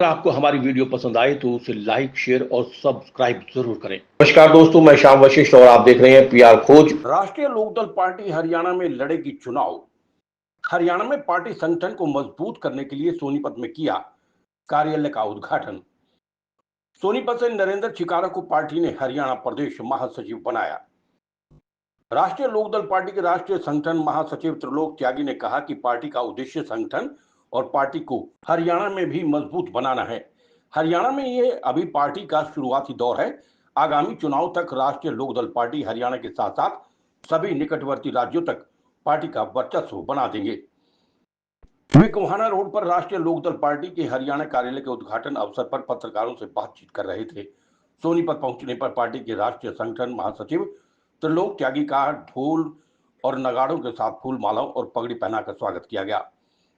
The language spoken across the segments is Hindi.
आपको हमारी वीडियो पसंद आए तो उसे लाइक, शेयर और सब्सक्राइब जरूर करें। नमस्कार दोस्तों, मैं श्याम वशिष्ठ और आप देख रहे हैं पीआर खोज। राष्ट्रीय लोकदल पार्टी हरियाणा में लड़ेगी चुनाव। हरियाणा में पार्टी संगठन को मजबूत करने के लिए सोनीपत में किया कार्यालय का उद्घाटन। सोनीपत से नरेंद्र चिकारा को पार्टी ने हरियाणा प्रदेश महासचिव बनाया। राष्ट्रीय लोकदल पार्टी के राष्ट्रीय संगठन महासचिव त्रिलोक त्यागी ने कहा कि पार्टी का उद्देश्य संगठन और पार्टी को हरियाणा में भी मजबूत बनाना है। हरियाणा में ये अभी पार्टी का शुरुआती दौर है। आगामी चुनाव तक राष्ट्रीय लोकदल पार्टी हरियाणा के साथ साथ सभी निकटवर्ती राज्यों तक पार्टी का वर्चस्व बना देंगे। वे कोहाना रोड पर राष्ट्रीय लोकदल पार्टी के हरियाणा कार्यालय के उद्घाटन अवसर पर पत्रकारों से बातचीत कर रहे थे। सोनीपत पहुंचने पर पार्टी के राष्ट्रीय संगठन महासचिव त्रिलोक त्यागी का ढोल और नगाड़ों के साथ फूल मालाओं और पगड़ी पहनाकर स्वागत किया गया।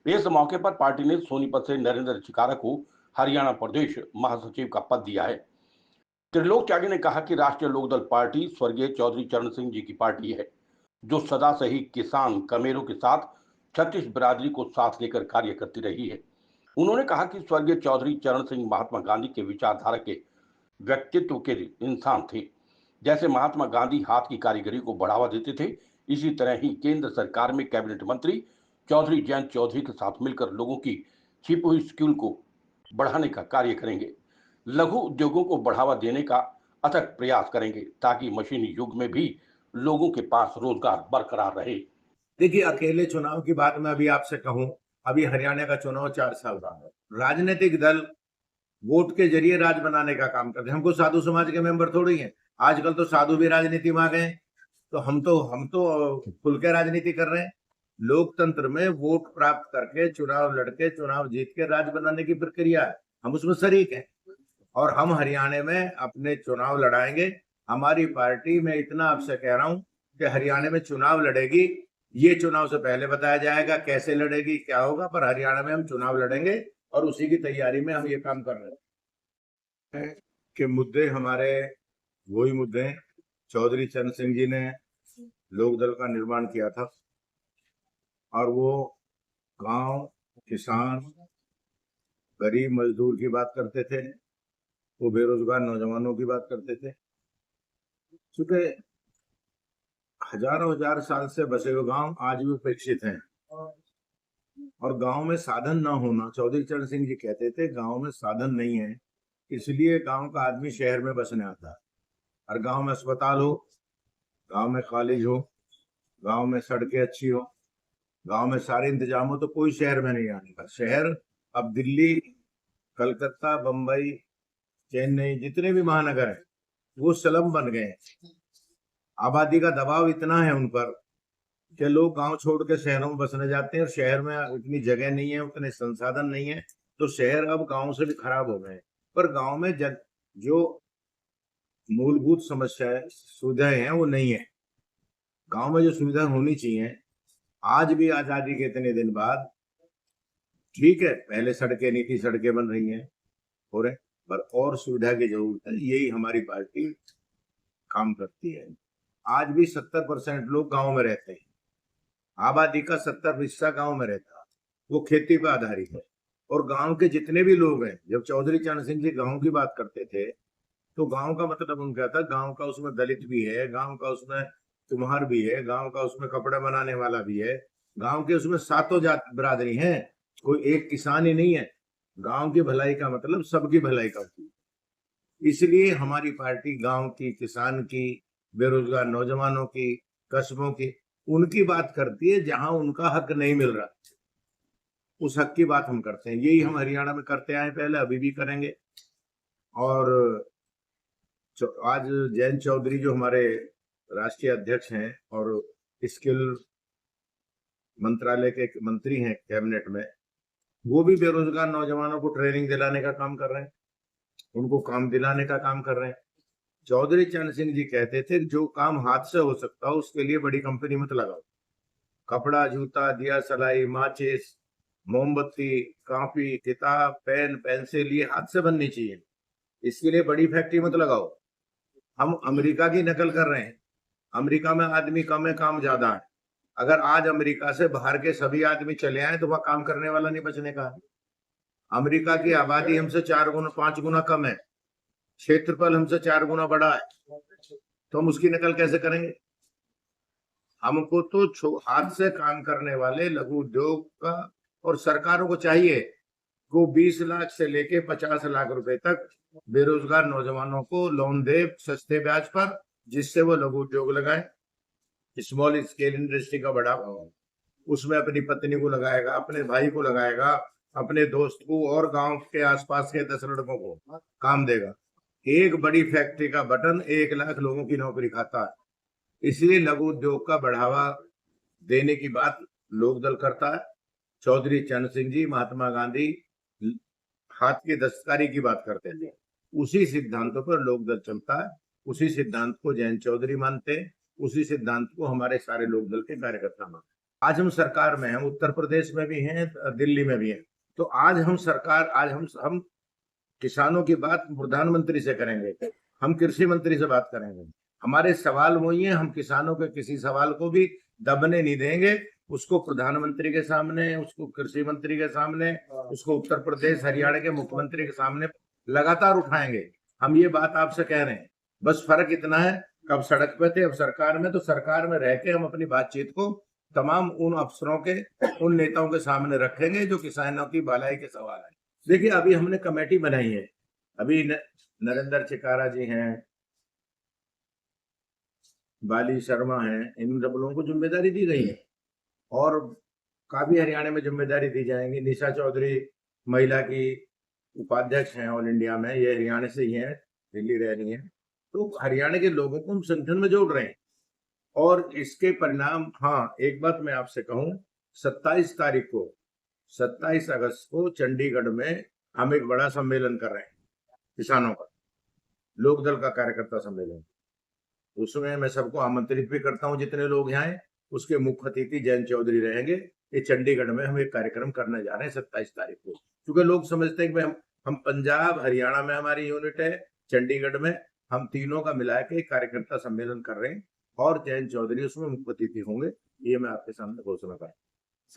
इस मौके पर पार्टी ने सोनीपत से नरेंद्र चिकारा को हरियाणा प्रदेश महासचिव का पद दिया है। त्रिलोक त्यागी ने कहा कि राष्ट्रीय लोकदल पार्टी स्वर्गीय चौधरी चरण सिंह जी की पार्टी है, जो सदा से ही किसान कमेरों के साथ छत्तीस बिरादरी को साथ लेकर कार्य करती रही है। उन्होंने कहा कि स्वर्गीय चौधरी चरण सिंह महात्मा गांधी के विचारधारा के व्यक्तित्व के इंसान थे। जैसे महात्मा गांधी हाथ की कारीगरी को बढ़ावा देते थे, इसी तरह ही केंद्र सरकार में कैबिनेट मंत्री चौधरी जयंत चौधरी के साथ मिलकर लोगों की छिपी हुई स्किल को बढ़ाने का कार्य करेंगे। लघु उद्योगों को बढ़ावा देने का अथक प्रयास करेंगे ताकि मशीनी युग में भी लोगों के पास रोजगार बरकरार रहे। देखिए, अकेले चुनाव की बात मैं अभी आपसे कहूं, अभी हरियाणा का चुनाव 4 साल रहा है। राजनीतिक दल वोट के जरिए राज बनाने का काम करते हैं। हमको साधु समाज के मेंबर थोड़ी हैं। आजकल तो साधु भी राजनीति में आ गए, तो हम तो खुल के राजनीति कर रहे हैं। लोकतंत्र में वोट प्राप्त करके चुनाव लड़के चुनाव जीत के राज बनाने की प्रक्रिया है, हम उसमें शरीक हैं और हम हरियाणा में अपने चुनाव लड़ाएंगे। हमारी पार्टी में इतना आपसे कह रहा हूं कि हरियाणा में चुनाव लड़ेगी। ये चुनाव से पहले बताया जाएगा कैसे लड़ेगी, क्या होगा, पर हरियाणा में हम चुनाव लड़ेंगे और उसी की तैयारी में हम ये काम कर रहे हैं कि मुद्दे हमारे वही मुद्दे हैं। चौधरी चरण सिंह जी ने लोकदल का निर्माण किया था और वो गांव, किसान, गरीब मजदूर की बात करते थे, वो बेरोजगार नौजवानों की बात करते थे। क्योंकि हजारों हजार साल से बसे हुए गांव आज भी उपेक्षित हैं और गांव में साधन न होना, चौधरी चरण सिंह जी कहते थे गांव में साधन नहीं है, इसलिए गांव का आदमी शहर में बसने आता है। और गांव में अस्पताल हो, गांव में कॉलेज हो, गांव में सड़कें अच्छी हो, गांव में सारे इंतजाम हो, तो कोई शहर में नहीं आने का। शहर अब दिल्ली, कलकत्ता, बंबई, चेन्नई, जितने भी महानगर हैं वो स्लम बन गए हैं। आबादी का दबाव इतना है उन पर कि लोग गांव छोड़ के शहरों में बसने जाते हैं और शहर में उतनी जगह नहीं है, उतने संसाधन नहीं है, तो शहर अब गांव से भी खराब हो गए। पर गांव में जो मूलभूत समस्याएं, सुविधाएं हैं वो नहीं है। गांव में जो सुविधा होनी चाहिए, आज भी आजादी के इतने दिन बाद, ठीक है पहले सड़कें नहीं थी, सड़कें बन रही हैं हो रहे, पर और सुविधा की जरूरत है। यही हमारी पार्टी काम करती है। आज भी 70% लोग गांव में रहते हैं। आबादी का 70% गांव में रहता है, वो खेती पर आधारित है। और गांव के जितने भी लोग हैं, जब चौधरी चरण सिंह जी गांव की बात करते थे तो गांव का मतलब उनका था, गांव का उसमें दलित भी है, गांव का उसमें कुम्हार भी है, गांव का उसमें कपड़ा बनाने वाला भी है, गांव के उसमें सातों जात बिरादरी है, कोई एक किसान ही नहीं है। गांव की भलाई का मतलब सबकी भलाई का होती है। इसलिए हमारी पार्टी गांव की, किसान की, बेरोजगार नौजवानों की, कस्बों की, उनकी बात करती है जहां उनका हक नहीं मिल रहा, उस हक की बात हम करते हैं। यही हम हरियाणा में करते आए पहले, अभी भी करेंगे। और आज जयंत चौधरी जो हमारे राष्ट्रीय अध्यक्ष हैं और स्किल मंत्रालय के मंत्री हैं कैबिनेट में, वो भी बेरोजगार नौजवानों को ट्रेनिंग दिलाने का काम कर रहे हैं, उनको काम दिलाने का काम कर रहे हैं। चौधरी चरण सिंह जी कहते थे जो काम हाथ से हो सकता हो उसके लिए बड़ी कंपनी मत लगाओ। कपड़ा, जूता, दिया सलाई, माचिस, मोमबत्ती, कॉपी, किताब, पेन, पेंसिल, ये हाथ से बननी चाहिए, इसके लिए बड़ी फैक्ट्री मत लगाओ। हम अमेरिका की नकल कर रहे हैं। अमेरिका में आदमी कम है, काम ज्यादा है। अगर आज अमेरिका से बाहर के सभी आदमी चले आए तो वहां काम करने वाला नहीं बचने का। अमेरिका की आबादी हमसे 5 गुना कम है, क्षेत्रफल हमसे 4 गुना बड़ा है, तो हम उसकी नकल कैसे करेंगे? हमको तो हाथ से काम करने वाले लघु उद्योग का और सरकारों को चाहिए वो 20 लाख से लेके 50 लाख रुपए तक बेरोजगार नौजवानों को लोन दे सस्ते ब्याज पर, जिससे वो लघु उद्योग लगाए, स्मॉल स्केल इंडस्ट्री का बढ़ावा हो। उसमें अपनी पत्नी को लगाएगा, अपने भाई को लगाएगा, अपने दोस्त को और गांव के आसपास के 10 लड़कों को काम देगा। एक बड़ी फैक्ट्री का बटन 1 लाख लोगों की नौकरी खाता है। इसलिए लघु उद्योग का बढ़ावा देने की बात लोकदल करता है। चौधरी चरण सिंह जी महात्मा गांधी हाथ की दस्तकारी की बात करते थे, उसी सिद्धांतों पर लोकदल चलता है। उसी सिद्धांत को जयंत चौधरी मानते हैं, उसी सिद्धांत को हमारे सारे लोकदल के कार्यकर्ता मानते हैं। आज हम सरकार में हैं, उत्तर प्रदेश में भी हैं, दिल्ली में भी हैं, तो आज हम किसानों की बात प्रधानमंत्री से करेंगे, हम कृषि मंत्री से बात करेंगे। हमारे सवाल वही है, हम किसानों के किसी सवाल को भी दबने नहीं देंगे। उसको प्रधानमंत्री के सामने, उसको कृषि मंत्री के सामने, उसको उत्तर प्रदेश हरियाणा के मुख्यमंत्री के सामने लगातार उठाएंगे। हम ये बात आपसे कह रहे हैं, बस फर्क इतना है, कब सड़क पे थे अब सरकार में, तो सरकार में रह के हम अपनी बातचीत को तमाम उन अफसरों के, उन नेताओं के सामने रखेंगे जो किसानों की भलाई के सवाल है। देखिए अभी हमने कमेटी बनाई है, अभी नरेंद्र चिकारा जी हैं, बाली शर्मा हैं, इन सब लोगों को जिम्मेदारी दी गई है और काफी हरियाणा में जिम्मेदारी दी जाएंगी। निशा चौधरी महिला की उपाध्यक्ष हैं ऑल इंडिया में, ये हरियाणा से ही हैं, दिल्ली रह रही हैं। तो हरियाणा के लोगों को हम संगठन में जोड़ रहे हैं और इसके परिणाम, हाँ एक बात मैं आपसे कहूं, 27 अगस्त को चंडीगढ़ में हम एक बड़ा सम्मेलन कर रहे हैं किसानों का, लोकदल का कार्यकर्ता सम्मेलन। उसमें मैं सबको आमंत्रित भी करता हूं जितने लोग यहाँ हैं। उसके मुख्य अतिथि जयंत चौधरी रहेंगे। ये चंडीगढ़ में हम एक कार्यक्रम करने जा रहे हैं 27 तारीख को, क्योंकि लोग समझते हैं कि हम पंजाब हरियाणा में हमारी यूनिट है, चंडीगढ़ में हम तीनों का मिला के एक कार्यकर्ता सम्मेलन कर रहे हैं और जयंत चौधरी उसमें मुख्य अतिथि होंगे। ये मैं आपके सामने घोषणा कर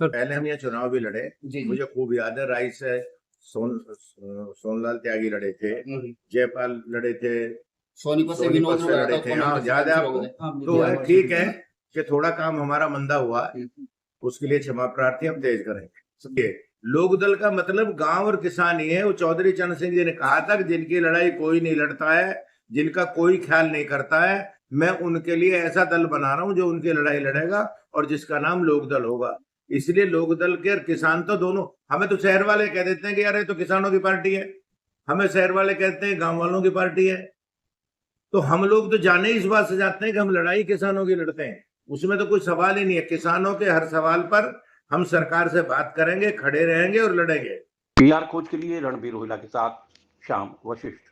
सर। पहले हम यहाँ चुनाव भी लड़े, मुझे खूब याद है, राई से सोनलाल त्यागी लड़े थे, जयपाल लड़े थे, सोनीपत से विनोद लड़े थे, हाँ याद है आपको। तो ठीक है कि थोड़ा काम हमारा मंदा हुआ, उसके लिए क्षमा प्रार्थी हम तेज करेंगे। लोकदल का मतलब गांव और किसान ही है। वो चौधरी चरण सिंह जी ने कहा था कि जिनकी लड़ाई कोई नहीं लड़ता है, जिनका कोई ख्याल नहीं करता है, मैं उनके लिए ऐसा दल बना रहा हूं जो उनकी लड़ाई लड़ेगा और जिसका नाम लोकदल होगा। इसलिए लोकदल के और किसान तो दोनों, हमें तो शहर वाले कह देते हैं कि यार ये तो किसानों की पार्टी है, हमें शहर वाले कहते हैं गांव वालों की पार्टी है। तो हम लोग तो जाने इस बात से जाते हैं कि हम लड़ाई किसानों की लड़ते हैं, उसमें तो कोई सवाल ही नहीं है। किसानों के हर सवाल पर हम सरकार से बात करेंगे, खड़े रहेंगे और लड़ेंगे। PR खोज के लिए रणबीर रोहिला के साथ श्याम वशिष्ठ।